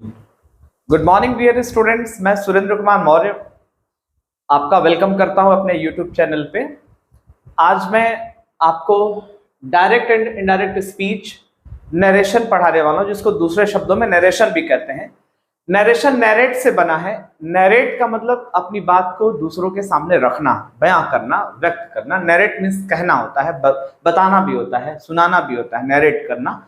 Good morning dear students, मैं सुरेंद्र कुमार मौर्य आपका welcome करता हूं अपने यूट्यूब चैनल पे। आज मैं आपको direct and indirect speech narration पढ़ाने वाला हूं, जिसको दूसरे शब्दों में नरेशन भी कहते हैं। नरेशन नैरेट से बना है। नैरेट का मतलब अपनी बात को दूसरों के सामने रखना, बयां करना, व्यक्त करना। नैरेट मीन्स कहना होता है, बताना भी होता है, सुनाना भी होता है, नैरेट करना।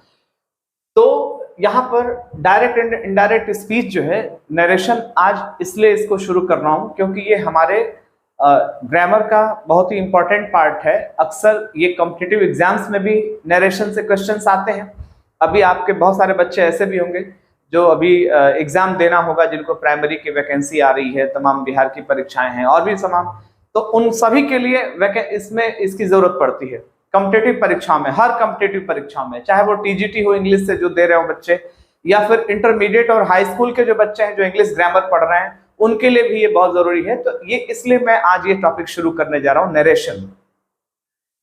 तो यहाँ पर डायरेक्ट एंड इनडायरेक्ट स्पीच जो है, नरेशन, आज इसलिए इसको शुरू कर रहा हूं क्योंकि ये हमारे ग्रामर का बहुत ही इंपॉर्टेंट पार्ट है। अक्सर ये कॉम्पिटिटिव एग्जाम्स में भी नरेशन से क्वेश्चंस आते हैं। अभी आपके बहुत सारे बच्चे ऐसे भी होंगे जो अभी एग्जाम देना होगा, जिनको प्राइमरी की वैकेंसी आ रही है, तमाम बिहार की परीक्षाएं हैं और भी तमाम, तो उन सभी के लिए इसमें इसकी जरूरत पड़ती है। कॉम्पिटिटिव परीक्षाओं में, हर कॉम्पिटिटिव परीक्षाओं में, चाहे वो टीजीटी हो इंग्लिश से जो दे रहे हो बच्चे, या फिर इंटरमीडिएट और हाई स्कूल के जो बच्चे हैं जो इंग्लिश ग्रामर पढ़ रहे हैं, उनके लिए भी ये बहुत जरूरी है। तो ये इसलिए मैं आज ये टॉपिक शुरू करने जा रहा हूं, नरेशन।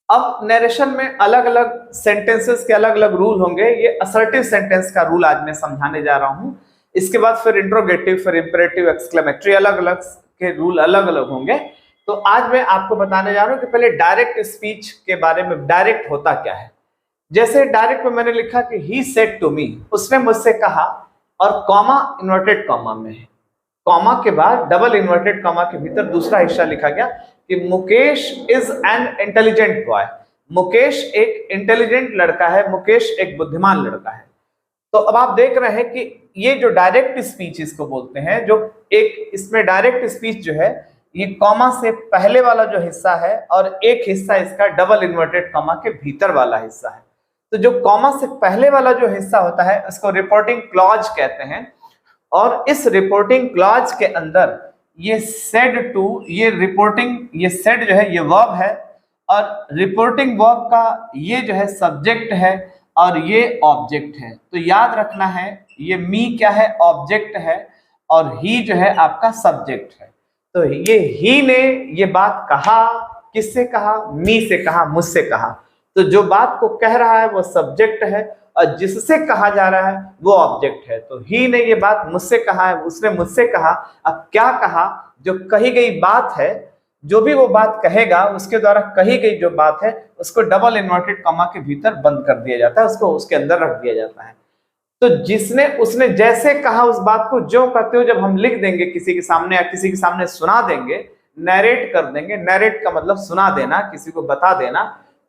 अब नरेशन में अलग अलग सेंटेंसेस के अलग अलग रूल होंगे। ये असर्टिव सेंटेंस का रूल आज मैं समझाने जा रहा हूं। इसके बाद फिर इंट्रोगेटिव, फिर इंपेरेटिव, एक्सक्लेमेटरी, अलग अलग के रूल अलग अलग होंगे। तो आज मैं आपको बताने जा रहा हूं कि पहले डायरेक्ट स्पीच के बारे में। डायरेक्ट होता क्या है? जैसे डायरेक्ट में मैंने लिखा कि ही सेड टू मी, उसने मुझसे कहा, और कॉमा इन्वर्टेड कॉमा में है। कॉमा के बाद डबल इन्वर्टेड कॉमा के भीतर दूसरा हिस्सा लिखा गया कि Mukesh is an intelligent boy. Mukesh एक इंटेलिजेंट लड़का है, मुकेश एक बुद्धिमान लड़का है। तो अब आप देख रहे हैं कि ये जो डायरेक्ट स्पीच इसको बोलते हैं, जो एक इसमें डायरेक्ट स्पीच जो है, ये कॉमा से पहले वाला जो हिस्सा है और एक हिस्सा इसका डबल इन्वर्टेड कॉमा के भीतर वाला हिस्सा है। तो जो कॉमा से पहले वाला जो हिस्सा होता है उसको रिपोर्टिंग क्लॉज कहते हैं। और इस रिपोर्टिंग क्लॉज के अंदर ये सेड टू, ये रिपोर्टिंग, ये सेड जो है ये वर्ब है, और रिपोर्टिंग वर्ब का ये जो है सब्जेक्ट है और ये ऑब्जेक्ट है। तो याद रखना है, ये मी क्या है? ऑब्जेक्ट है, और ही जो है आपका सब्जेक्ट है। तो ये ही ने ये बात कहा, किससे कहा? मी से कहा, मुझसे कहा। तो जो बात को कह रहा है वो सब्जेक्ट है, और जिससे कहा जा रहा है वो ऑब्जेक्ट है। तो ही ने ये बात मुझसे कहा है, उसने मुझसे कहा। अब क्या कहा? जो कही गई बात है, जो भी वो बात कहेगा, उसके द्वारा कही गई जो बात है, उसको डबल इन्वर्टेड कॉमा के भीतर बंद कर दिया जाता है, उसको उसके अंदर रख दिया जाता है। तो जिसने, उसने जैसे कहा उस बात को जो कहते हो जब हम लिख देंगे किसी के सामने या किसी के सामने सुना देंगे, नैरेट कर देंगे। नैरेट का मतलब सुना देना, किसी को बता देना,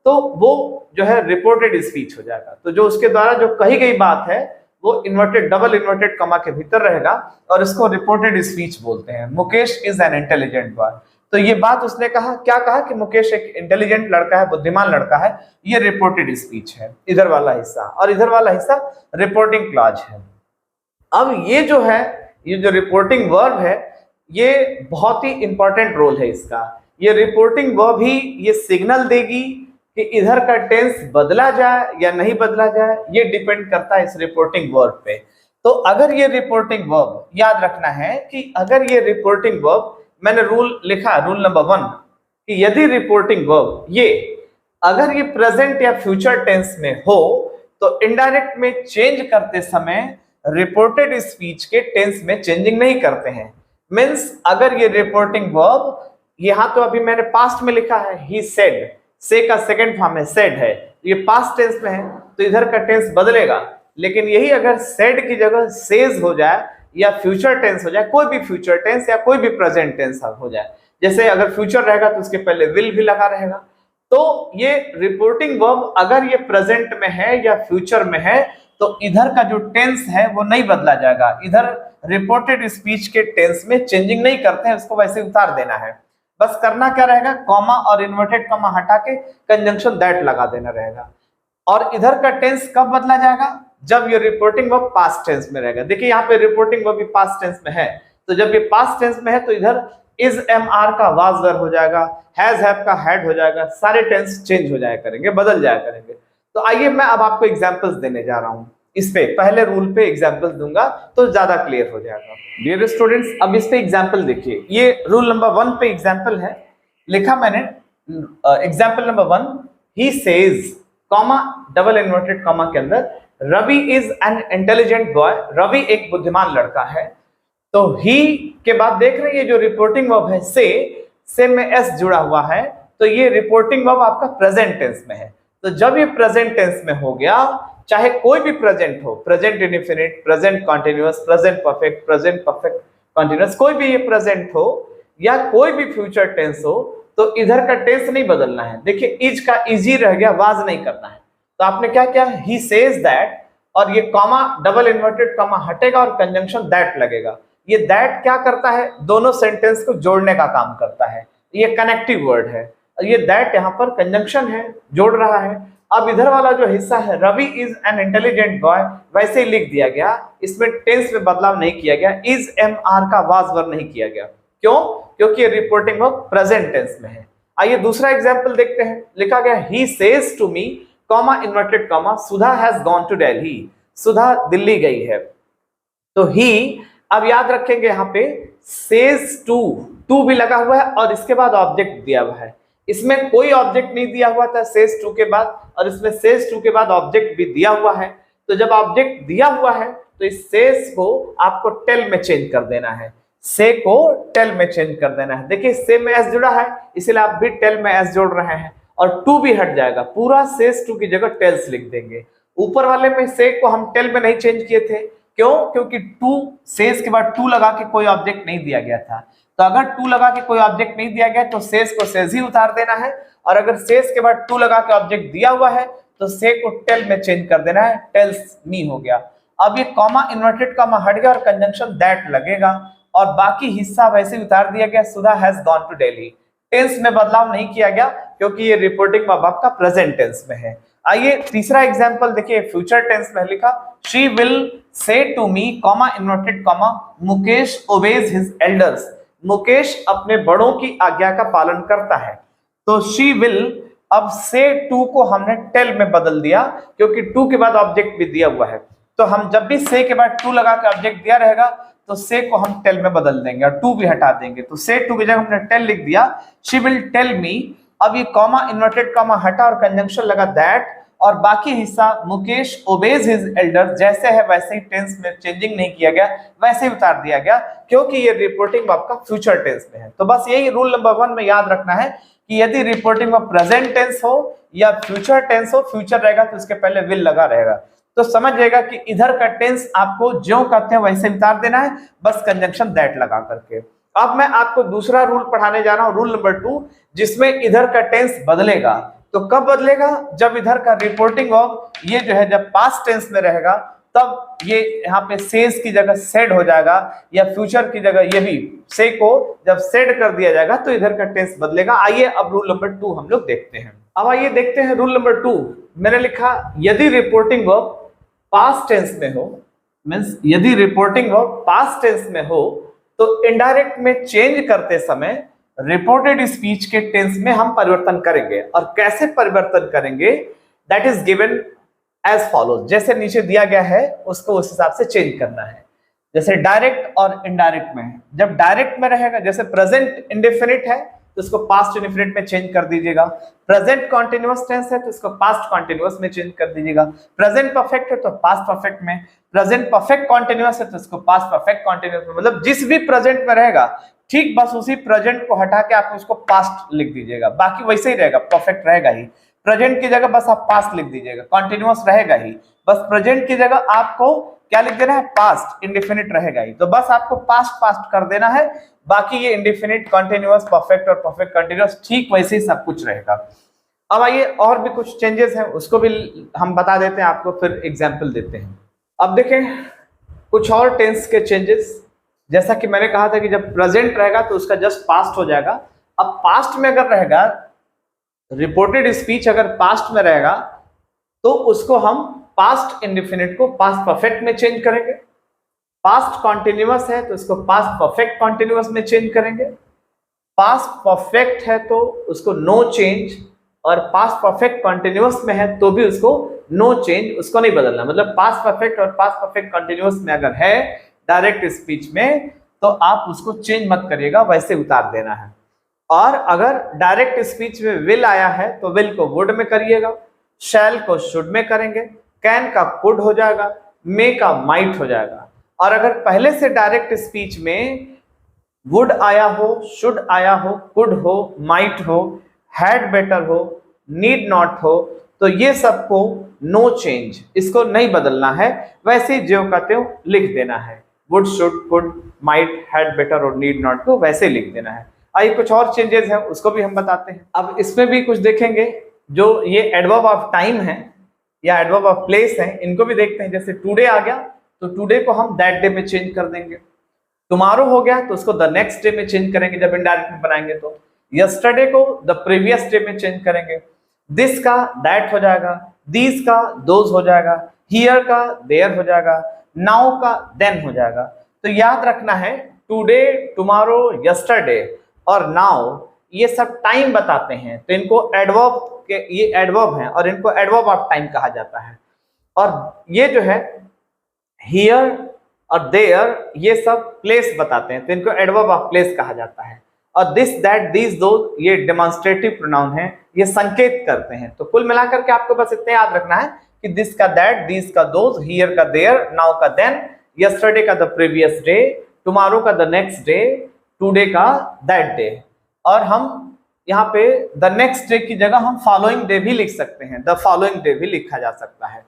तो वो जो है रिपोर्टेड स्पीच हो जाएगा। तो जो उसके द्वारा जो कही गई बात है वो इन्वर्टेड, डबल इन्वर्टेड कॉमा के भीतर रहेगा, और इसको रिपोर्टेड स्पीच बोलते हैं। Mukesh is an intelligent boy. तो ये बात उसने कहा, क्या कहा? कि मुकेश एक इंटेलिजेंट लड़का है, बुद्धिमान लड़का है। ये रिपोर्टेड स्पीच है, इधर वाला हिस्सा, और इधर वाला हिस्सा रिपोर्टिंग क्लॉज है। अब ये जो है, ये जो रिपोर्टिंग वर्ब है, ये बहुत ही इंपॉर्टेंट रोल है इसका। ये रिपोर्टिंग वर्ब ही ये सिग्नल देगी कि इधर का टेंस बदला जाए या नहीं बदला जाए। ये डिपेंड करता है इस रिपोर्टिंग वर्ब पे। तो अगर ये रिपोर्टिंग वर्ब, याद रखना है कि अगर ये रिपोर्टिंग वर्ब, मैंने रूल लिखा, रूल नंबर 1, कि यदि रिपोर्टिंग वर्ब ये अगर ये प्रेजेंट या फ्यूचर टेंस में हो, तो इनडायरेक्ट में चेंज करते समय रिपोर्टेड स्पीच के टेंस में चेंजिंग नहीं करते हैं। मींस अगर ये रिपोर्टिंग वर्ब, यहां तो अभी मैंने पास्ट में लिखा है ही सेड, से का सेकंड फॉर्म है सेड है, ये पास्ट टेंस में है, तो इधर का टेंस बदलेगा। लेकिन यही अगर सेड की जगह सेज हो जाए या फ्यूचर टेंस हो जाए, कोई भी फ्यूचर टेंस या कोई भी प्रेजेंट टेंस हो जाए, जैसे अगर फ्यूचर रहेगा तो उसके पहले विल भी लगा रहेगा। तो ये रिपोर्टिंग वर्ब अगर ये प्रेजेंट में है या फ्यूचर में है, तो इधर का जो टेंस है वो नहीं बदला जाएगा। इधर रिपोर्टेड स्पीच के टेंस में चेंजिंग नहीं करते हैं, उसको वैसे उतार देना है। बस करना क्या रहेगा? कॉमा और इन्वर्टेड कॉमा हटा के कंजंक्शन दैट लगा देना रहेगा। और इधर का टेंस कब बदला जाएगा? जब ये रिपोर्टिंग वर्ब पास्ट टेंस में रहेगा। देखिए यहाँ पे रिपोर्टिंग वर्ब भी पास्ट टेंस में है, तो जब ये पास्ट टेंस में है तो इधर इज एम आर का वाज वर्ब हो जाएगा, हैज हैव का हैड हो जाएगा, सारे टेंस चेंज हो जाया करेंगे, बदल जाया करेंगे। तो आइए मैं अब आपको एग्जांपल्स देने जा रहा हूं। इस पे पहले रूल पे एग्जांपल्स दूंगा तो ज्यादा क्लियर हो जाएगा। डियर स्टूडेंट्स, अब इस पे एग्जांपल देखिए। ये रूल नंबर 1 पे एग्जांपल है, लिखा मैंने example number 1, he says, comma double inverted comma के अंदर, Ravi is an intelligent boy, Ravi एक बुद्धिमान लड़का है। तो ही के बाद देख रहे हैं ये जो रिपोर्टिंग वर्ब है से में एस जुड़ा हुआ है, तो ये रिपोर्टिंग वर्ब आपका प्रेजेंट टेंस में है। तो जब ये प्रेजेंट टेंस में हो गया, चाहे कोई भी प्रेजेंट हो, present indefinite, present continuous, present perfect continuous, कोई भी ये प्रेजेंट हो या कोई भी फ्यूचर टेंस हो, तो इधर का टेंस नहीं बदलना है। देखिए इज का इजी रह गया, वाज नहीं करना है। तो आपने क्या किया, ही सेज दैट, और ये कॉमा डबल इन्वर्टेड कॉमा हटेगा और कंजंक्शन दैट लगेगा। ये दैट क्या करता है, दोनों सेंटेंस को जोड़ने का काम करता है, ये कनेक्टिव वर्ड है। ये दैट यहाँ पर कंजंक्शन है, जोड़ रहा है। अब इधर वाला जो हिस्सा है Ravi is an intelligent boy, वैसे ही लिख दिया गया, इसमें टेंस में बदलाव नहीं किया गया, इज एम आर का वाज वर नहीं किया गया। क्यों? क्योंकि ये रिपोर्टिंग वर्ब प्रेजेंट टेंस में है। आइए दूसरा एग्जांपल देखते हैं। लिखा गया he says to me comma inverted comma Sudha has gone to Delhi, Sudha Delhi गई है। तो ही, अब याद रखेंगे यहाँ पे सेज टू भी लगा हुआ है और इसके बाद ऑब्जेक्ट दिया हुआ है। इसमें कोई ऑब्जेक्ट नहीं दिया हुआ था सेज टू के बाद, और इसमें सेज टू के बाद ऑब्जेक्ट भी दिया हुआ है। तो जब ऑब्जेक्ट दिया हुआ है तो इस सेज को आपको टेल में चेंज कर देना है, से को टेल में चेंज कर देना है। देखिए से में एस जुड़ा है, इसलिए आप भी टेल में एस जोड़ रहे हैं, और टू भी हट जाएगा, पूरा सेज टू की जगह टेल्स लिख देंगे। ऊपर वाले में से को हम टेल में नहीं चेंज किए थे, क्यों? क्योंकि टू सेज के बाद टू लगा के कोई ऑब्जेक्ट नहीं दिया गया था। तो अगर टू लगा के कोई ऑब्जेक्ट नहीं दिया गया तो सेज को सेज ही उतार देना है, और अगर सेज के बाद टू लगा के ऑब्जेक्ट दिया हुआ है तो से को टेल में चेंज कर देना है, टेल्स मी हो गया। अब ये कॉमा इन्वर्टेड कॉमा हट गया और कंजंक्शन दैट लगेगा, और बाकी हिस्सा वैसे ही उतार दिया गया, Sudha has gone to Delhi. Tense में बदलाव नहीं किया गया क्योंकि ये रिपोर्टिंग वर्ब आपका प्रेजेंट टेंस में है। आइए तीसरा एग्जांपल देखिए, फ्यूचर टेंस में लिखा she will say to me comma inverted comma Mukesh obeys his elders, Mukesh अपने बड़ों की आज्ञा का पालन करता है। तो शी विल, अब से टू को हमने टेल में बदल दिया क्योंकि टू के बाद ऑब्जेक्ट भी दिया हुआ है। तो हम जब भी से के बाद टू लगा के ऑब्जेक्ट दिया रहेगा तो से को हम टेल में बदल देंगे और टू भी हटा देंगे। तो से टू की जगह हमने टेल लिख दिया, शी विल टेल मी। अब ये कॉमा इन्वर्टेड कॉमा हटा और कंजंक्शन लगा दैट, और बाकी हिस्सा मुकेश ओबेज हिज एल्डर, जैसे है वैसे ही, टेंस में चेंजिंग नहीं किया गया, वैसे ही उतार दिया गया क्योंकि ये रिपोर्टिंग आपका फ्यूचर टेंस में है। तो बस यही रूल नंबर 1 में याद रखना है कि यदि रिपोर्टिंग में प्रेजेंट टेंस हो या फ्यूचर टेंस हो, फ्यूचर रहेगा तो इसके पहले विल लगा रहेगा। तो समझ जाएगा कि इधर का टेंस आपको जो कहते हैं वैसे उतार देना है, बस कंजंक्शन दैट लगा करके। अब मैं आपको दूसरा रूल पढ़ाने जा रहा हूं, रूल नंबर 2, जिसमें इधर का टेंस बदलेगा। तो कब बदलेगा? जब इधर का रिपोर्टिंग वर्ब ये जो है जब पास्ट टेंस में रहेगा तब ये यहाँ पे सेज की जगह सेड हो जाएगा, या फ्यूचर की जगह ये भी से को जब सेड कर दिया जाएगा तो इधर का टेंस बदलेगा। आइए अब रूल नंबर 2 हम लोग देखते हैं। अब आइए देखते हैं रूल नंबर 2। मैंने लिखा यदि रिपोर्टिंग वर्ब पास्ट टेंस में हो, मींस यदि रिपोर्टिंग वर्ब पास्ट टेंस में हो तो इनडायरेक्ट में चेंज करते समय रिपोर्टेड स्पीच के टेंस में हम परिवर्तन करेंगे। और कैसे परिवर्तन करेंगे, that is given as follows. जैसे नीचे दिया गया है उसको उस हिसाब से चेंज करना है। जैसे डायरेक्ट और इनडायरेक्ट में, जब डायरेक्ट में रहेगा, जैसे प्रेजेंट इंडेफिनिट है तो इसको पास्ट इंडेफिनिट में चेंज कर दीजिएगा। प्रेजेंट कॉन्टिन्यूअस टेंस है तो इसको पास्ट कॉन्टिन्यूअस में चेंज कर दीजिएगा। प्रेजेंट परफेक्ट है तो पास्ट परफेक्ट में, प्रेजेंट परफेक्ट कॉन्टिन्यूअस है तो इसको पास्ट परफेक्ट कॉन्टिन्यूअस में, मतलब जिस भी प्रेजेंट में रहेगा ठीक बस उसी प्रेजेंट को हटा के आप उसको पास्ट लिख दीजिएगा, बाकी वैसे ही रहेगा, परफेक्ट रहेगा ही। प्रेजेंट की जगह बस आप पास्ट लिख दीजिएगा, कॉन्टिन्यूअस रहेगा ही। बस प्रेजेंट की जगह आपको क्या लिख देना है, पास्ट, इंडेफिनिट रहेगा ही। तो बस आपको पास्ट पास्ट कर देना है, बाकी ये इंडेफिनिट, कॉन्टिन्यूअस, परफेक्ट और परफेक्ट कॉन्टिन्यूअस ठीक वैसे ही सब कुछ रहेगा। अब आइए और भी कुछ चेंजेस हैं उसको भी हम बता देते हैं आपको, फिर एग्जाम्पल देते हैं। अब देखें कुछ और टेंस के चेंजेस। जैसा कि मैंने कहा था कि जब प्रेजेंट रहेगा तो उसका जस्ट पास्ट हो जाएगा। अब पास्ट में अगर रहेगा, रिपोर्टेड स्पीच अगर पास्ट में रहेगा तो उसको हम पास्ट इंडेफिनिट को पास्ट परफेक्ट में चेंज करेंगे। पास्ट कॉन्टिन्यूअस है तो इसको पास्ट परफेक्ट कॉन्टिन्यूअस में चेंज करेंगे। पास्ट परफेक्ट है तो उसको नो चेंज, और पास्ट परफेक्ट कॉन्टिन्यूअस में है तो भी उसको नो चेंज, उसको नहीं बदलना। मतलब पास्ट परफेक्ट और पास्ट परफेक्ट कॉन्टिन्यूअस में अगर है डायरेक्ट स्पीच में तो आप उसको चेंज मत करिएगा, वैसे उतार देना है। और अगर डायरेक्ट स्पीच में विल आया है तो विल को वुड में करिएगा, शैल को शुड में करेंगे, कैन का कुड हो जाएगा, मे का माइट हो जाएगा। और अगर पहले से डायरेक्ट स्पीच में वुड आया हो, शुड आया हो, कुड हो, माइट हो, हैड बेटर हो, नीड नॉट हो, तो ये सबको नो चेंज, इसको नहीं बदलना है, वैसे ही ज्यों का त्यों लिख देना है। Would, should, could, might, had better और नीड नॉट को वैसे लिख देना है। आइए कुछ और चेंजेस हैं उसको भी हम बताते हैं। अब इसमें भी कुछ देखेंगे, जो ये एडवर्ब ऑफ टाइम है या एडवर्ब ऑफ प्लेस है, इनको भी देखते हैं। जैसे टुडे आ गया तो टुडे को हम दैट डे में चेंज कर देंगे। टुमारो हो गया तो उसको द नेक्स्ट डे में चेंज करेंगे जब इनडायरेक्ट में बनाएंगे तो। यस्टरडे को द प्रीवियस डे में चेंज करेंगे। दिस का दैट हो जाएगा, दीज का दोज हो जाएगा, हियर का देयर हो जाएगा, नाउ का देन हो जाएगा। तो याद रखना है टुडे, टुमारो, यस्टरडे और नाउ ये सब टाइम बताते हैं, तो इनको एडवर्ब के, ये एडवर्ब हैं और इनको एडवर्ब ऑफ टाइम कहा जाता है। और ये जो है हियर और देयर ये सब प्लेस बताते हैं, तो इनको एडवर्ब ऑफ प्लेस कहा जाता है। और दिस, दैट, दीज, दो ये डेमोन्स्ट्रेटिव प्रोनाउन है, ये संकेत करते हैं। तो कुल मिलाकर के आपको बस इतना याद रखना है कि दिस का दैट, दीज का दोज, हियर का देयर, नाउ का देन, यस्टरडे का द प्रीवियस डे, टुमारो का द नेक्स्ट डे, टुडे का दैट डे। और हम यहाँ पे द नेक्स्ट डे की जगह हम फॉलोइंग डे भी लिख सकते हैं, द फॉलोइंग डे भी लिखा जा सकता है।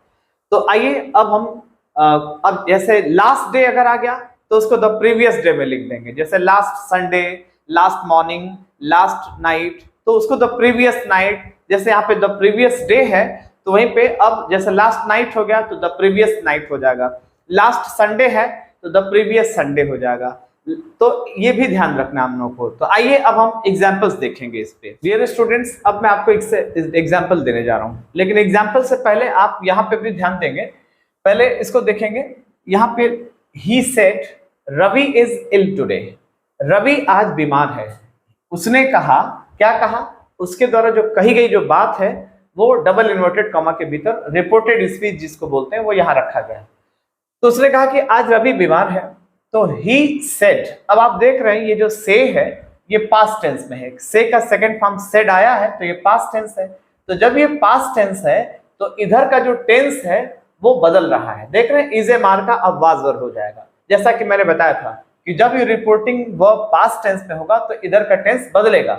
तो आइए अब हम अब जैसे लास्ट डे अगर आ गया तो उसको द प्रीवियस डे में लिख देंगे। जैसे last Sunday, last morning, last night, तो उसको द प्रीवियस नाइट। जैसे यहाँ पे द प्रीवियस डे है तो वहीं पे अब जैसे लास्ट नाइट हो गया तो द प्रीवियस नाइट हो जाएगा। लास्ट संडे है तो द प्रीवियस संडे हो जाएगा। तो ये भी ध्यान रखना हम लोग को। तो आइए अब हम एग्जाम्पल्स देखेंगे इस पे। डियर स्टूडेंट्स, अब मैं आपको एक एग्जाम्पल देने जा रहा हूँ, लेकिन एग्जाम्पल से पहले आप यहाँ पे भी ध्यान देंगे। पहले इसको देखेंगे, यहाँ पे he said Ravi is ill today, Ravi आज बीमार है। उसने कहा, क्या कहा, उसके द्वारा जो कही गई जो बात है वो डबल इन्वर्टेड कॉमा के भीतर रिपोर्टेड स्पीच जिसको बोलते हैं वो यहाँ रखा गया है। तो उसने कहा कि आज रवि बीमार है, तो ही सेड। अब आप देख रहे हैं ये जो से है ये पास्ट टेंस में है, से का सेकंड फॉर्म सेड आया है तो ये पास्ट टेंस है। तो जब ये पास्ट टेंस है तो इधर का जो टेंस है वो बदल रहा है। देख रहे हैं इज ए मार का अब वाज वर्ब हो जाएगा, जैसा कि मैंने बताया था कि जब ये रिपोर्टिंग वर्ब पास्ट टेंस में होगा तो इधर का टेंस बदलेगा।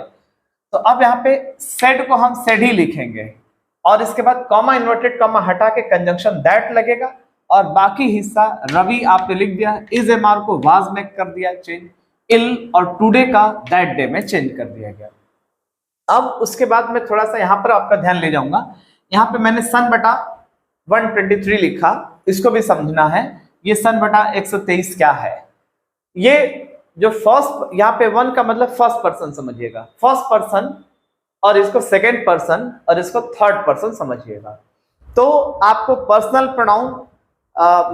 तो अब यहाँ पे सेड को हम सेड ही लिखेंगे और इसके बाद कॉमा इन्वर्टेड कॉमा हटा के कंजंक्शन दैट लगेगा और बाकी हिस्सा रवि आपने लिख दिया, इज ए मार को वाज में कर दिया चेंज, इल और टुडे का दैट डे में चेंज कर दिया गया। अब उसके बाद मैं थोड़ा सा यहाँ पर आपका ध्यान ले जाऊंगा। यहाँ पे मैंने सन बटा 123 लिखा, इसको भी समझना है। ये सन बटा 123 क्या है? ये जो फर्स्ट यहाँ पे वन का मतलब फर्स्ट पर्सन समझिएगा, फर्स्ट पर्सन, और इसको सेकेंड पर्सन और इसको थर्ड पर्सन समझिएगा। तो आपको पर्सनल प्रोनाउन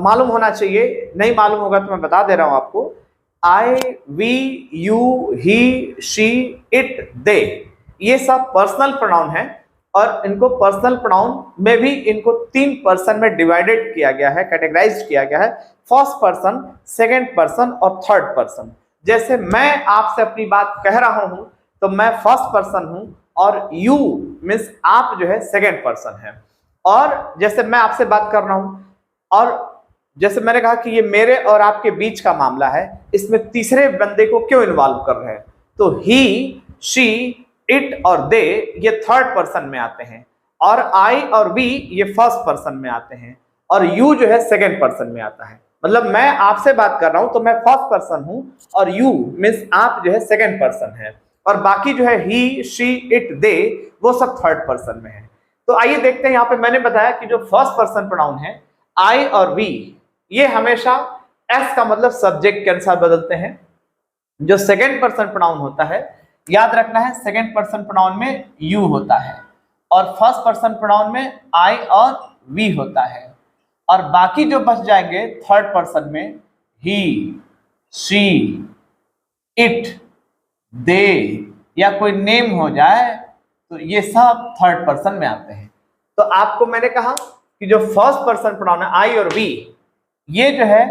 मालूम होना चाहिए, नहीं मालूम होगा तो मैं बता दे रहा हूं आपको। I, we, you, he, she, it, they, ये सब पर्सनल प्रोनाउन है और इनको पर्सनल प्रोनाउन में भी इनको 3 पर्सन में डिवाइडेड किया गया है, कैटेगराइज किया गया है, फर्स्ट पर्सन, सेकेंड पर्सन और थर्ड पर्सन। जैसे मैं आपसे अपनी बात कह रहा हूं तो मैं फर्स्ट पर्सन हूं और यू मीन्स आप जो है सेकेंड पर्सन है। और जैसे मैं आपसे बात कर रहा हूं और जैसे मैंने कहा कि ये मेरे और आपके बीच का मामला है, इसमें तीसरे बंदे को क्यों इन्वॉल्व कर रहे हैं, तो ही, शी, इट और दे ये थर्ड पर्सन में आते हैं और आई और वी ये फर्स्ट पर्सन में आते हैं और यू जो है सेकेंड पर्सन में आता है। मतलब मैं आपसे बात कर रहा हूं तो मैं फर्स्ट पर्सन हूं और यू मीन्स आप जो है सेकेंड पर्सन है और बाकी जो है ही, शी, इट, दे वो सब थर्ड पर्सन में है। तो आइए देखते हैं, यहाँ पे मैंने बताया कि जो फर्स्ट पर्सन प्रोनाउन है आई और वी ये हमेशा एस का मतलब सब्जेक्ट के अनुसार बदलते हैं। जो सेकेंड पर्सन प्रोनाउन होता है याद रखना है, सेकेंड पर्सन प्रोनाउन में यू होता है और फर्स्ट पर्सन प्रोनाउन में आई और वी होता है और बाकी जो बच जाएंगे थर्ड पर्सन में ही, शी, इट, दे या कोई नेम हो जाए तो ये सब थर्ड पर्सन में आते हैं। तो आपको मैंने कहा कि जो फर्स्ट पर्सन प्रोनाउन है आई और वी ये जो है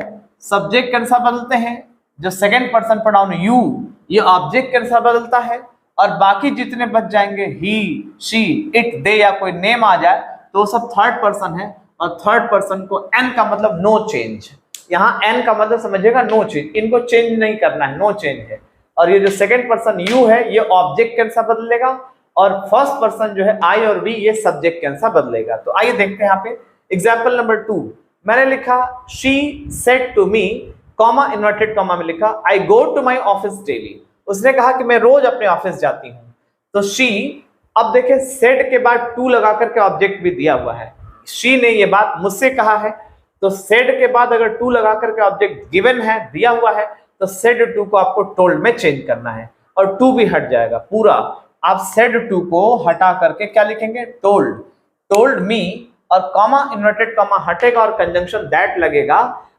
सब्जेक्ट के अनुसार बदलते हैं, जो सेकेंड पर्सन प्रोनाउन यू ये ऑब्जेक्ट के अनुसार बदलता है और बाकी जितने बच जाएंगे ही, शी, इट, दे या कोई नेम आ जाए तो वो सब थर्ड पर्सन है और थर्ड पर्सन को एन का मतलब नो चेंज। यहाँ एन का मतलब समझिएगा नो चेंज, इनको चेंज नहीं करना है, नो चेंज है। और ये जो सेकंड पर्सन यू है ये ऑब्जेक्ट के अनुसार बदलेगा, और फर्स्ट पर्सन जो है आई और वी ये सब्जेक्ट के अनुसार बदलेगा। तो आइए देखते हैं यहाँ पे एग्जाम्पल नंबर 2। मैंने लिखा she said to me, comma inverted comma में लिखा I go to my office daily. उसने कहा कि मैं रोज अपने ऑफिस जाती हूँ। तो शी, अब देखें सेड के बाद टू लगा करके ऑब्जेक्ट भी दिया हुआ है, शी ने ये बात मुझसे कहा है, तो सेड के बाद अगर टू लगा करके ऑब्जेक्ट गिवन है, दिया हुआ है, तो सेड टू को आपको टोल्ड में चेंज करना है, और टू भी हट जाएगा पूरा। आप सेड टू को हटा करके क्या लिखेंगे, टोल्ड, टोल्ड मी, और कॉमा इन्वर्टेड कॉमा हटेगा और कंजंक्शन दैट लगेगा।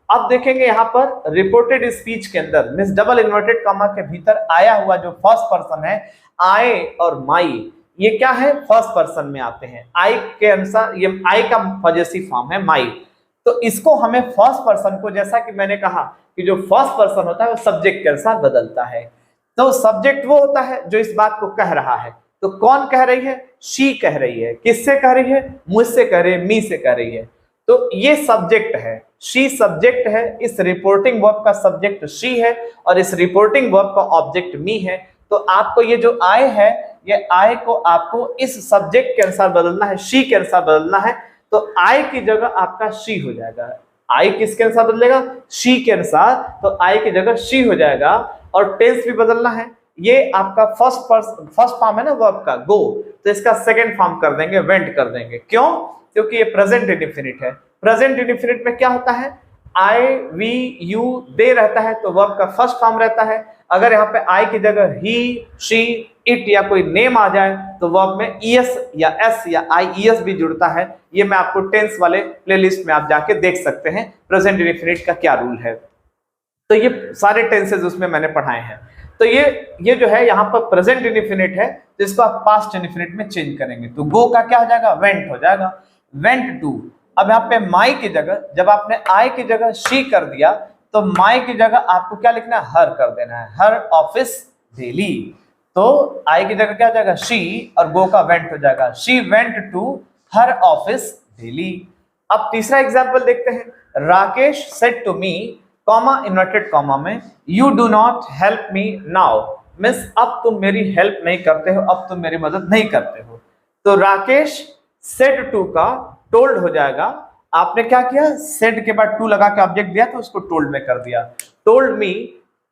अब देखेंगे यहाँ पर रिपोर्टेड स्पीच के अंदर मींस डबल इन्वर्टेड कॉमा के भीतर आया हुआ जो फर्स्ट पर्सन है आई और माई, ये क्या है, फर्स्ट पर्सन में आते हैं। आई के अनुसार ये आई का पॉजेसिव फॉर्म है माई, तो इसको हमें फर्स्ट पर्सन को, जैसा कि मैंने कहा कि जो फर्स्ट पर्सन होता है वो सब्जेक्ट के अनुसार बदलता है। तो सब्जेक्ट वो होता है जो इस बात को कह रहा है। तो कौन कह रही है, शी कह रही है। किससे कह रही है, मुझसे कह रही है, मी से कह रही है। तो ये सब्जेक्ट है, शी सब्जेक्ट है, इस रिपोर्टिंग वर्ब का सब्जेक्ट शी है और इस रिपोर्टिंग वर्ब का ऑब्जेक्ट मी है। तो आपको ये जो आई है, ये आई को आपको इस सब्जेक्ट के अनुसार बदलना है, शी के अनुसार बदलना है। तो आई की जगह आपका शी हो जाएगा। आई किसके अनुसार बदलेगा, शी के अनुसार, तो आई की जगह शी हो जाएगा। और टेंस भी बदलना है, ये आपका फर्स्ट फॉर्म है ना वर्ब का, गो, तो इसका सेकंड फॉर्म कर देंगे, वेंट कर देंगे। क्यों, क्योंकि ये प्रेजेंट इंडेफिनिट है। प्रेजेंट इंडेफिनिट में क्या होता है, आई वी यू दे रहता है तो वर्ब का फर्स्ट फॉर्म रहता है। अगर यहाँ पे आई की जगह ही, शी, इट या कोई नेम आ जाए तो वर्ब में ईएस या एस या आईईएस भी जुड़ता है। ये मैं आपको टेंस वाले प्लेलिस्ट में आप जाके देख सकते हैं प्रेजेंट इंडेफिनिट का क्या रूल है। तो ये सारे टेंसेस उसमें मैंने पढ़ाए हैं। तो ये जो है यहाँ पर प्रेजेंट इंडेफिनिट है, तो इसको आप पास्ट इंडेफिनिट में चेंज करेंगे तो गो का क्या हो जाएगा, वेंट हो जाएगा, वेंट टू। अब यहाँ पे माई की जगह, जब आपने आई की जगह शी कर दिया तो माई की जगह आपको क्या लिखना है, हर कर देना है, हर ऑफिस डेली। तो आई की जगह क्या हो जाएगा, शी, और गो का वेंट हो जाएगा, she went to her office daily. अब तीसरा एग्जांपल देखते हैं, Rakesh said to me, comma inverted comma में, you do not help me now, means अब तुम मेरी हेल्प नहीं करते हो, अब तुम मेरी मदद नहीं करते हो। तो राकेश सेड टू का टोल्ड हो जाएगा। आपने क्या किया, सेड के बाद टू लगा के ऑब्जेक्ट दिया तो उसको टोल्ड में कर दिया, टोल्ड मी।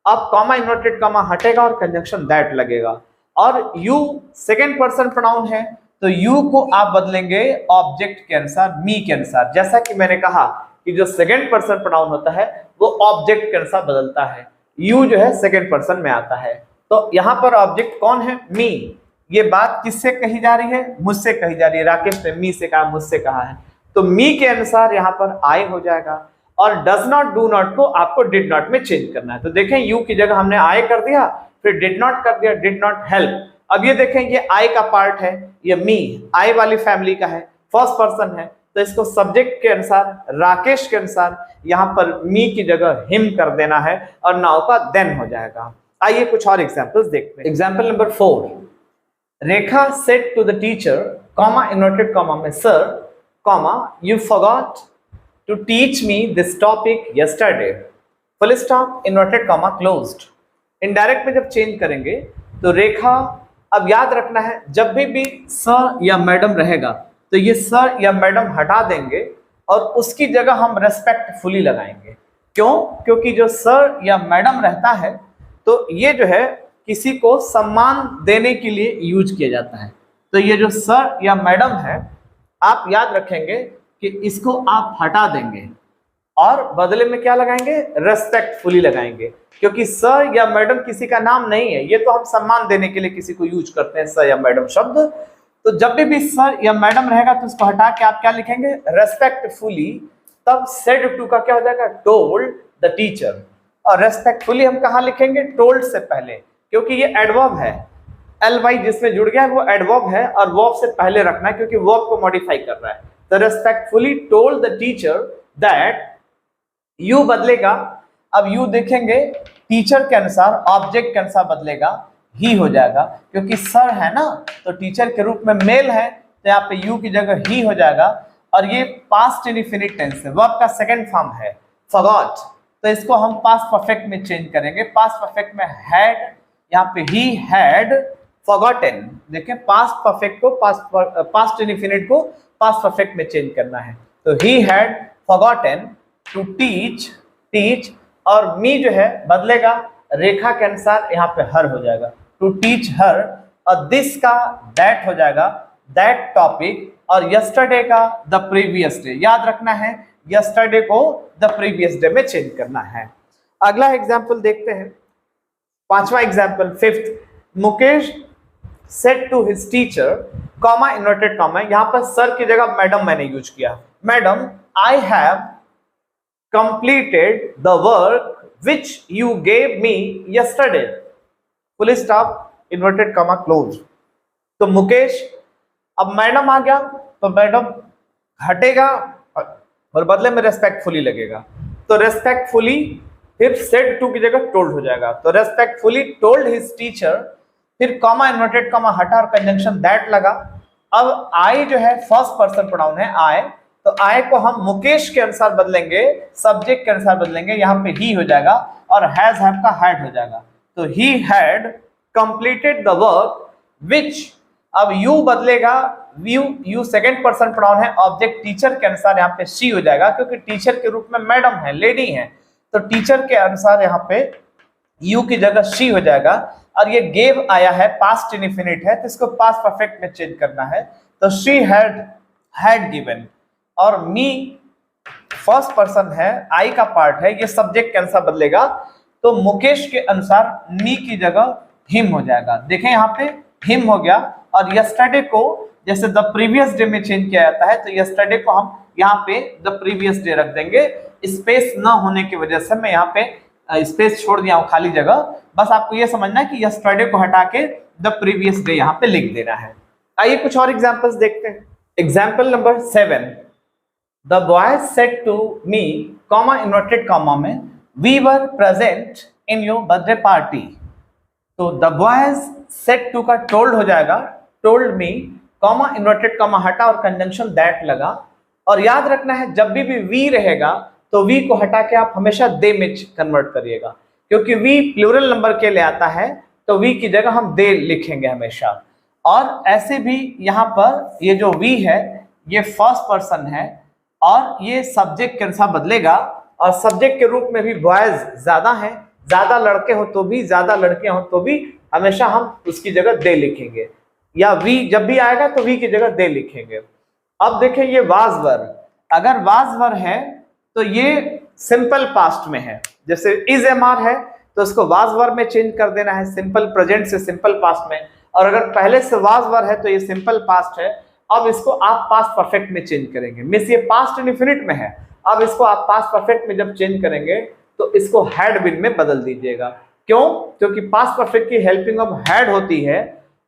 अब कॉमा इन्वर्टेड कॉमा हटेगा और कंजंक्शन दैट लगेगा। और यू सेकंड पर्सन प्रोनाउन है तो यू को आप बदलेंगे ऑब्जेक्ट के अनुसार, मी के अनुसार। जैसा कि मैंने कहा कि जो सेकंड पर्सन प्रोनाउन होता है वो ऑब्जेक्ट के अनुसार बदलता है, यू जो है सेकंड पर्सन में आता है। तो यहाँ पर ऑब्जेक्ट कौन है, मी। ये बात किससे कही जा रही है, मुझसे कही जा रही है। राकेश ने मी से कहा, मुझसे कहा है, तो मी के अनुसार यहाँ पर आई हो जाएगा। और डज नॉट डू नॉट को आपको डिड नॉट में चेंज करना है। तो देखें यू की जगह हमने आई कर दिया, फिर डिड नॉट कर दिया, डिड नॉट हेल्प। अब ये देखें ये आई का पार्ट है, ये मी आई वाली फैमिली का है, फर्स्ट पर्सन है, तो इसको सब्जेक्ट के अनुसार, राकेश के अनुसार यहाँ पर मी की जगह हिम कर देना है और नाउ का देन हो जाएगा। आइए कुछ और एग्जांपल्स देखते हैं। Example number 4, Rekha said to the teacher, comma inverted comma में, sir, comma you forgot to teach me this topic yesterday, full stop, inverted comma closed. Indirect में जब चेंज करेंगे तो रेखा, अब याद रखना है जब भी सर या मैडम रहेगा तो ये सर या मैडम हटा देंगे और उसकी जगह हम रेस्पेक्टफुली लगाएंगे। क्यों, क्योंकि जो सर या मैडम रहता है तो ये जो है किसी को सम्मान देने के लिए यूज किया जाता है। तो ये जो सर या मैडम है, आप याद रखेंगे कि इसको आप हटा देंगे और बदले में क्या लगाएंगे, रेस्पेक्टफुली लगाएंगे। क्योंकि सर या मैडम किसी का नाम नहीं है, ये तो हम सम्मान देने के लिए किसी को यूज करते हैं सर या मैडम शब्द। तो जब भी सर या मैडम रहेगा तो उसको हटा के आप क्या लिखेंगे, रेस्पेक्टफुली। तब सेड टू का क्या हो जाएगा, टोल्ड द टीचर। और रेस्पेक्टफुली हम कहाँ लिखेंगे, टोल्ड से पहले, क्योंकि ये एडवर्ब है, एल वाई जिसमें जुड़ गया है वो एडवर्ब है और वर्ब से पहले रखना है क्योंकि वर्ब को मॉडिफाई कर रहा है। तो respectfully told the teacher that, you बदलेगा। अब यू देखेंगे टीचर के अनुसार, ऑब्जेक्ट के अनुसार बदलेगा, ही हो जाएगा, क्योंकि सर है ना तो टीचर के रूप में मेल है तो यहाँ पे यू की जगह ही हो जाएगा। और ये पास्ट इंडेफिनिट टेंस है, वर्ब का सेकंड फॉर्म है forgot, तो इसको हम पास्ट परफेक्ट में चेंज करेंगे। पास्ट परफेक्ट में हैड, यहाँ पे ही हैड forgotten, देखिए पास्ट परफेक्ट को पास्ट इंडेफिनिट को पास्ट परफेक्ट में चेंज करना है। तो he had forgotten to teach, और मी जो है बदलेगा रेखा के अनुसार, यहाँ पे हर हो जाएगा to teach her, और दिस का दैट हो जाएगा दैट टॉपिक, और यस्टरडे का द प्रीवियस डे। याद रखना है यस्टरडे को द प्रीवियस डे में चेंज करना है। अगला एग्जाम्पल देखते हैं, पांचवा example, fifth. Mukesh said to his teacher, comma inverted comma, यहां पर सर की जगह मैडम मैंने यूज किया। Madam, I have completed the work which you gave me yesterday, full stop, inverted comma close. तो मुकेश, अब मैडम आ गया तो मैडम हटेगा और बदले में रेस्पेक्टफुली लगेगा, तो रेस्पेक्टफुली, फिर सेड टू की जगह टोल्ड हो जाएगा। तो रेस्पेक्टफुली टोल्ड हिज टीचर, फिर कॉमा इन्वर्टेड कॉमा हटा और कंजंक्शन दैट लगा। अब आई जो है फर्स्ट पर्सन प्रोनाउन है आई, तो आई को हम मुकेश के अनुसार बदलेंगे, सब्जेक्ट के अनुसार बदलेंगे, यहाँ पे ही हो जाएगा और हैज हैव का हैड हो जाएगा। तो he had completed the work विच, अब यू बदलेगा, यू सेकंड पर्सन प्रोनाउन है, ऑब्जेक्ट टीचर के अनुसार यहाँ पे शी हो जाएगा, क्योंकि टीचर के रूप में मैडम है, लेडी है, तो टीचर के अनुसार यहाँ पे यू की जगह शी हो जाएगा। और ये गेव आया है, पास्ट इंडेफिनिट है, तो इसको पास्ट परफेक्ट में चेंज करना है। तो शी हैड गिवन, और मी फर्स्ट पर्सन है, आई का पार्ट है, ये सब्जेक्ट के अनुसार बदलेगा, तो मुकेश के अनुसार मी की जगह हिम हो जाएगा। देखें यहाँ पे हिम हो गया, और यस्टरडे को जैसे द प्रीवियस डे में चेंज किया जाता है, तो यस्टरडे को हम यहाँ पे द प्रीवियस डे रख देंगे। स्पेस ना होने की वजह से मैं यहाँ पे स्पेस छोड़ दिया हूँ, खाली जगह, बस आपको ये समझना है कि यस्टरडे को हटा के द प्रीवियस डे यहाँ पे लिख देना है। आइए कुछ और एग्जांपल्स देखते हैं। Example number 7, the boys said to me, comma inverted comma में, we were present in your birthday party. तो द बॉयज सेड टू का टोल्ड हो जाएगा, told me, comma inverted comma हटा और कंजंक्शन दैट लगा। और याद रखना है जब भी वी रहेगा तो वी को हटा के आप हमेशा दे में कन्वर्ट करिएगा, क्योंकि वी प्लूरल नंबर के लिए आता है, तो वी की जगह हम दे लिखेंगे हमेशा। और ऐसे भी यहाँ पर ये जो वी है ये फर्स्ट पर्सन है, और ये सब्जेक्ट के अनुसार बदलेगा, और सब्जेक्ट के रूप में भी बॉयज ज्यादा है, ज्यादा लड़के हो तो भी, ज्यादा लड़कियां हो तो भी हमेशा हम उसकी जगह दे लिखेंगे, या वी जब भी आएगा तो वी की जगह दे लिखेंगे। अब देखें ये वाज वर, अगर वाज वर है तो ये सिंपल पास्ट में है, जैसे इज एम आर है तो इसको वाज वर में चेंज कर देना है, सिंपल प्रेजेंट से सिंपल पास्ट में। और अगर पहले से वाज वर है तो ये सिंपल पास्ट है, अब इसको आप पास्ट परफेक्ट में चेंज करेंगे। मिस ये पास्ट इंडेफिनिट में है, अब इसको आप पास्ट परफेक्ट में जब चेंज करेंगे तो इसको हैड बीन में बदल दीजिएगा। क्यों? क्योंकि पास्ट परफेक्ट की हेल्पिंग ऑफ हैड होती है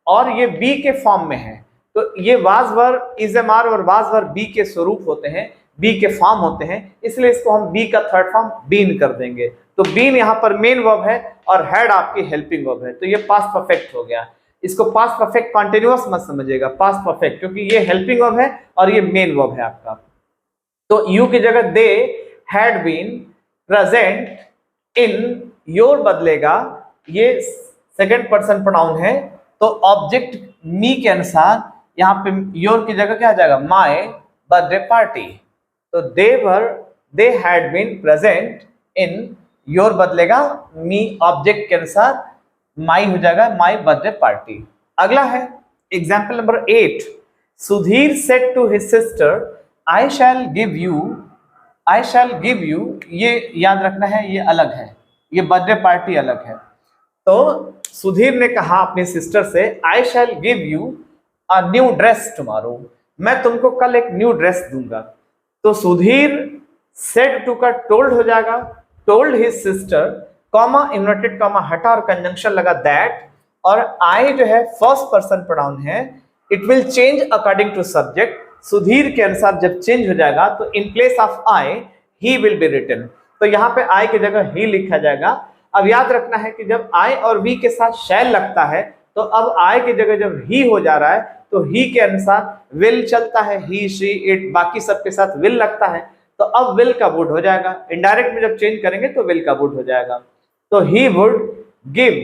और ये बी के फॉर्म में है, तो ये was were, is am are और वाज वर बी के स्वरूप होते हैं, बी के फॉर्म होते हैं, इसलिए इसको हम बी का थर्ड फॉर्म बीन कर देंगे। तो बीन यहाँ पर मेन वर्ब है और हैड आपकी हेल्पिंग वर्ब है, तो ये पास्ट परफेक्ट हो गया। इसको पास्ट परफेक्ट कॉन्टिन्यूअस मत समझिएगा, पास्ट परफेक्ट, क्योंकि ये हेल्पिंग वर्ब है और ये मेन वर्ब है आपका। तो यू की जगह they had been present in your बदलेगा, ये सेकंड पर्सन प्रोनाउन है, तो ऑब्जेक्ट मी के अनुसार यहाँ पे योर की जगह क्या आ जाएगा, माय बर्थडे पार्टी। तो they had been present in, your बदलेगा मी, ऑब्जेक्ट के अनुसार माई हो जाएगा, माई बर्थडे पार्टी। अगला है example number 8, Sudhir said to his sister, I shall give you, ये याद रखना है, ये अलग है, ये बर्थडे पार्टी अलग है। तो सुधीर ने कहा अपनी सिस्टर से, I shall give you a new dress tomorrow, मैं तुमको कल एक न्यू ड्रेस दूंगा। तो सुधीर सेड टू का टोल्ड हो जाएगा, told his sister, comma inverted comma हटा और कंजंक्शन लगा दैट, और आई जो है फर्स्ट पर्सन प्रोनाउन है, it will change according to subject, Sudhir के अनुसार जब चेंज हो जाएगा तो in place of I he will be written, तो यहाँ पे आई की जगह ही लिखा जाएगा। अब याद रखना है कि जब आई और वी के साथ शैल लगता है तो तो अब I की जगह जब ही हो जा रहा है तो ही के अनुसार विल चलता है, ही शी इट बाकी सबके साथ विल लगता है, तो अब विल का वुड हो जाएगा। इनडायरेक्ट में जब चेंज करेंगे तो विल का वुड हो जाएगा। तो ही वुड गिव,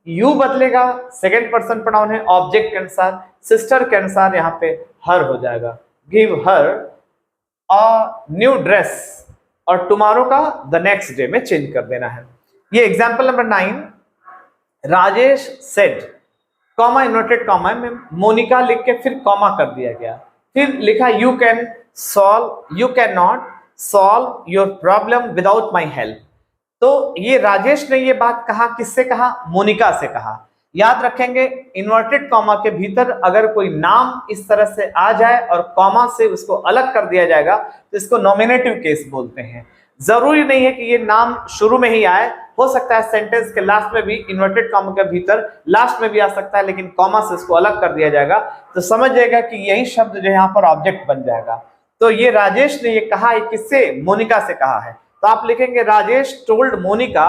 यू बदलेगा, सेकेंड पर्सन प्रोनाउन है, ऑब्जेक्ट के अनुसार, सिस्टर के अनुसार यहाँ पे हर हो जाएगा, गिव हर अ न्यू ड्रेस, और टुमारो का द नेक्स्ट डे में चेंज कर देना है। ये example number 9, Rajesh said, comma inverted comma में मोनिका लिख के फिर कॉमा कर दिया गया, फिर लिखा you can solve, you can not solve your problem without my help. तो ये राजेश ने ये बात कहा, किससे कहा? मोनिका से कहा। याद रखेंगे इन्वर्टेड कॉमा के भीतर अगर कोई नाम इस तरह से आ जाए और कॉमा से उसको अलग कर दिया जाएगा तो इसको नॉमिनेटिव केस बोलते हैं। जरूरी नहीं है कि ये नाम शुरू में ही आए, हो सकता है सेंटेंस के लास्ट में भी इन्वर्टेड कॉमा के भीतर लास्ट में भी आ सकता है, लेकिन कॉमा से इसको अलग कर दिया जाएगा तो समझ जाएगा कि यही शब्द जो यहाँ पर ऑब्जेक्ट बन जाएगा। तो ये राजेश ने ये कहा है, किससे? मोनिका से कहा है। तो आप लिखेंगे राजेश टोल्ड मोनिका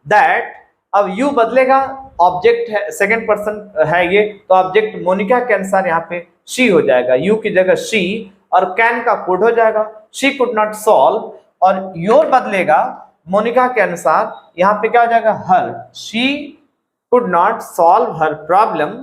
दैट, अब यू बदलेगा, ऑब्जेक्ट है, सेकंड पर्सन है ये, तो ऑब्जेक्ट मोनिका के अनुसार यहाँ पे शी हो जाएगा, यू की जगह शी, और कैन का कुड हो जाएगा, शी कुड नॉट सॉल्व, और योर बदलेगा मोनिका के अनुसार, यहाँ पे क्या हो जाएगा? Her, she could not solve her problem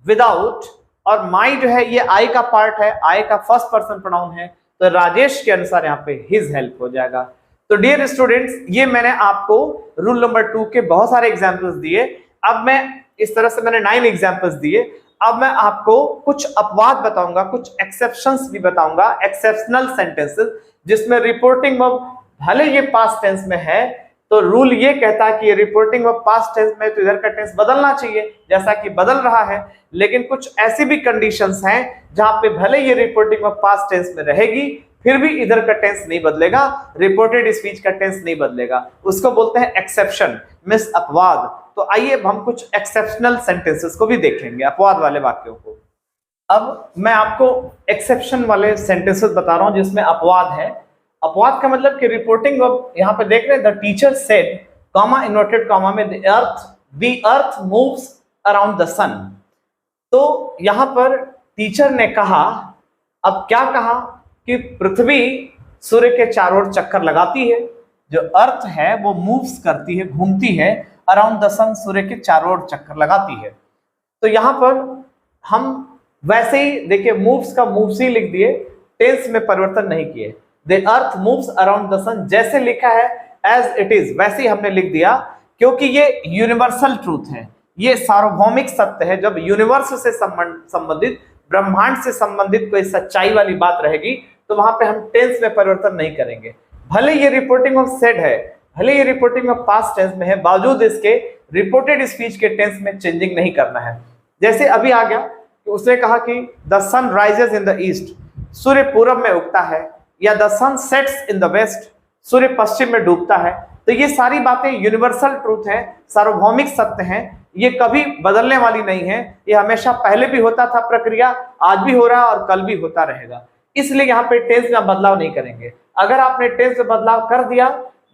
without, और माई जो है ये आई का पार्ट है, आई का फर्स्ट पर्सन प्रोनाउन है, तो राजेश के अनुसार यहाँ पे हिज हेल्प हो जाएगा। तो डियर स्टूडेंट्स, ये मैंने आपको रूल नंबर 2 के बहुत सारे एग्जाम्पल्स दिए। अब मैं इस तरह से मैंने 9 एग्जाम्पल्स दिए। अब मैं आपको कुछ अपवाद बताऊंगा, कुछ एक्सेप्शंस भी बताऊंगा, एक्सेप्शनल सेंटेंसेस जिसमें रिपोर्टिंग वर्ब भले ये पास्ट टेंस में है तो रूल ये कहता है कि ये रिपोर्टिंग वर्ब पास्ट टेंस में तो इधर का टेंस बदलना चाहिए, जैसा कि बदल रहा है। लेकिन कुछ ऐसी भी कंडीशंस हैं जहां पे भले ये रिपोर्टिंग वर्ब पास्ट टेंस में रहेगी फिर भी इधर का टेंस नहीं बदलेगा, रिपोर्टेड स्पीच का टेंस नहीं बदलेगा, उसको बोलते हैं एक्सेप्शन, मिस अपवाद। तो आइए हम कुछ एक्सेप्शनल सेंटेंसेस को भी देखेंगे, अपवाद वाले वाक्यों को। अब मैं आपको एक्सेप्शन वाले सेंटेंसेस बता रहा हूं जिसमें अपवाद है। अपवाद का मतलब कि रिपोर्टिंग वर्ब यहाँ पे देख रहे हैं, the teacher said, comma inverted comma में, the earth moves around the sun. तो यहाँ पर टीचर ने कहा, अब क्या कहा कि पृथ्वी सूर्य के चारों ओर चक्कर लगाती है, जो अर्थ है वो मूव्स करती है, घूमती है, अराउंड द सन, सूर्य के चारों ओर चक्कर लगाती है। तो यहाँ पर हम वैसे ही देखिए मूव्स का मूव्स ही लिख दिए, टेंस में परिवर्तन नहीं किए। The earth moves around the sun जैसे लिखा है एज इट इज वैसे ही हमने लिख दिया, क्योंकि ये यूनिवर्सल ट्रूथ है, ये सार्वभौमिक सत्य है। जब यूनिवर्स से संबंधित, ब्रह्मांड से संबंधित कोई सच्चाई वाली बात रहेगी तो वहां पे हम टेंस में परिवर्तन नहीं करेंगे। भले ये रिपोर्टिंग ऑफ सेड है, भले ये रिपोर्टिंग ऑफ पास्ट टेंस में है, बावजूद इसके रिपोर्टेड स्पीच के टेंस में चेंजिंग नहीं करना है। जैसे अभी आ गया कि उसने कहा कि the sun rises in the east, सूर्य पूरब में उगता है, या the sun sets in the west, सूर्य पश्चिम में डूबता है। तो ये सारी बातें यूनिवर्सल ट्रूथ है, सार्वभौमिक सत्य हैं, ये कभी बदलने वाली नहीं है। ये हमेशा पहले भी होता था प्रक्रिया, आज भी हो रहा है और कल भी होता रहेगा। इसलिए यहाँ पे टेंस में बदलाव नहीं करेंगे। अगर आपने टेंस में बदलाव कर दिया,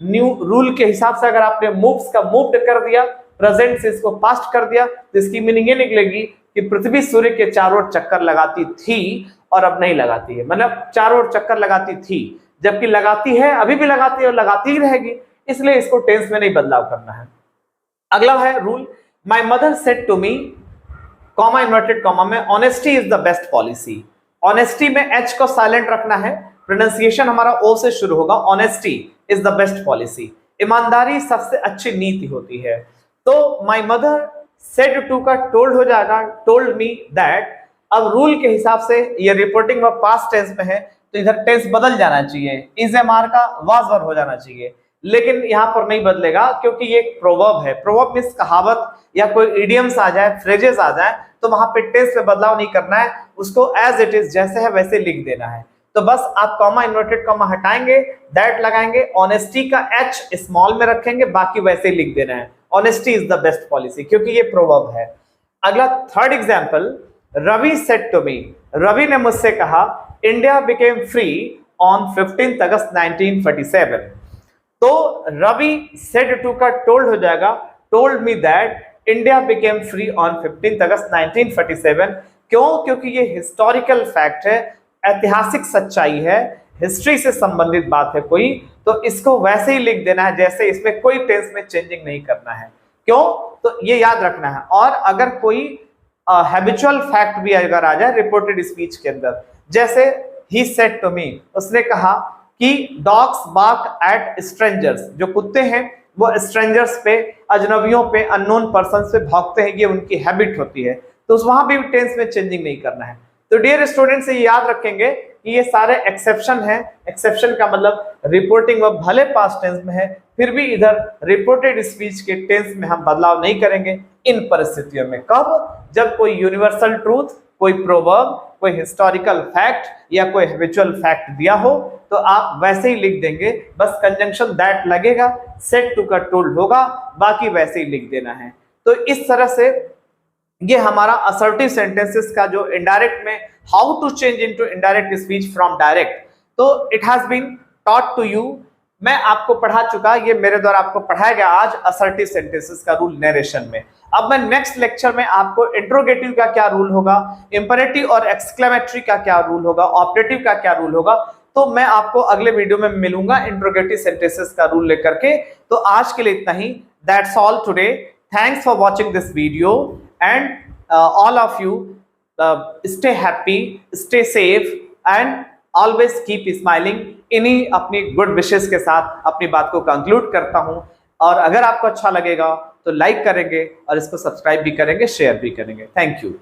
न्यू रूल के हिसाब से अगर आपने मूव्स का मूव्ड कर दिया, प्रेजेंट से इसको पास्ट कर दिया, तो इसकी मीनिंग ये निकलेगी कि पृथ्वी सूर्य के चारों ओर चक्कर लगाती थी और अब नहीं लगाती है। मतलब चारों ओर चक्कर लगाती थी, जबकि लगाती है, अभी भी लगाती है और लगाती ही रहेगी, इसलिए इसको टेंस में नहीं बदलाव करना है। अगला है rule, my mother said to me, comma inverted comma में, honesty is the best policy. Honesty में एच को साइलेंट रखना है, प्रोनाउंसिएशन हमारा ओ से शुरू होगा। Honesty is the best policy, ईमानदारी सबसे अच्छी नीति होती है। तो माई मदर सेड टू का टोल्ड हो जाएगा, टोल्ड मी दैट। अब रूल के हिसाब से ये रिपोर्टिंग वर्ब पास्ट टेंस में है तो इधर टेंस बदल जाना चाहिए, इज एम आर का वाज वर हो जाना चाहिए, लेकिन यहाँ पर नहीं बदलेगा क्योंकि ये एक प्रोवर्ब है। प्रोवर्ब मींस कहावत या कोई इडियम्स आ जाए, फ्रेजेस आ जाए, तो वहां पे टेंस में बदलाव नहीं करना है, उसको एज इट इज जैसे है वैसे लिख देना है। तो बस आप कॉमा इन्वर्टेड कॉमा हटाएंगे, दैट लगाएंगे, ऑनेस्टी का एच स्मॉल में रखेंगे, बाकी वैसे ही लिख देना है, honesty is the best policy, क्योंकि ये प्रोवर्ब है। अगला third example, Ravi said to me, Ravi ने मुझसे कहा, India became free on 15 August 1947। तो रवि सेड टू का टोल्ड हो जाएगा, told me that India became free on 15 August 1947। क्यों? क्योंकि ये हिस्टोरिकल फैक्ट है, ऐतिहासिक सच्चाई है, हिस्ट्री से संबंधित बात है कोई, तो इसको वैसे ही लिख देना है जैसे, इसमें कोई टेंस में चेंजिंग नहीं करना है। क्यों? तो ये याद रखना है। और अगर कोई हैबिचुअल फैक्ट भी अगर आ जाए रिपोर्टेड स्पीच के अंदर, जैसे ही सेड टू मी, उसने कहा कि डॉग्स बार्क एट स्ट्रेंजर्स, जो कुत्ते हैं वो स्ट्रेंजर्स पे, अजनबियों पे, अननोन पर्सन्स पे भौंकते हैं, ये उनकी हैबिट होती है। तो वहां भी टेंस में चेंजिंग नहीं करना है। तो डियर स्टूडेंट्स, ये याद रखेंगे कि ये सारे एक्सेप्शन है। एक्सेप्शन का मतलब रिपोर्टिंग वर्ब भले पास्ट टेंस में है, फिर भी इधर रिपोर्टेड स्पीच के टेंस में हम बदलाव नहीं करेंगे इन परिस्थितियों में। कब? जब कोई यूनिवर्सल ट्रूथ, कोई प्रोवर्ब, कोई हिस्टोरिकल फैक्ट या कोई हैबिचुअल फैक्ट दिया हो तो आप वैसे ही लिख देंगे, बस कंजंक्शन दैट लगेगा, सेड टू का टोल्ड होगा, बाकी वैसे ही लिख देना है। तो इस तरह से ये हमारा असर्टिव सेंटेंसेस का जो इनडायरेक्ट में how to change into indirect speech from direct, तो it has been taught to you. मैं आपको पढ़ा चुका, ये मेरे द्वारा आपको पढ़ाया गया आज असर्टिव सेंटेंसेस का रूल नरेशन में। अब मैं नेक्स्ट लेक्चर में आपको इंट्रोगेटिव का क्या रूल होगा, इंपेरेटिव और एक्सक्लेमेटरी का क्या रूल होगा, ऑपरेटिव का क्या रूल होगा, तो मैं आपको अगले वीडियो में मिलूंगा इंट्रोगेटिव सेंटेंसेस का रूल लेकर के। तो आज के लिए इतना ही। That's all today. Thanks for watching this video and all of you stay happy, stay safe and always keep smiling. इन्हीं अपनी गुड विशेस के साथ अपनी बात को कंक्लूड करता हूं। और अगर आपको अच्छा लगेगा तो लाइक करेंगे और इसको सब्सक्राइब भी करेंगे, शेयर भी करेंगे। Thank you.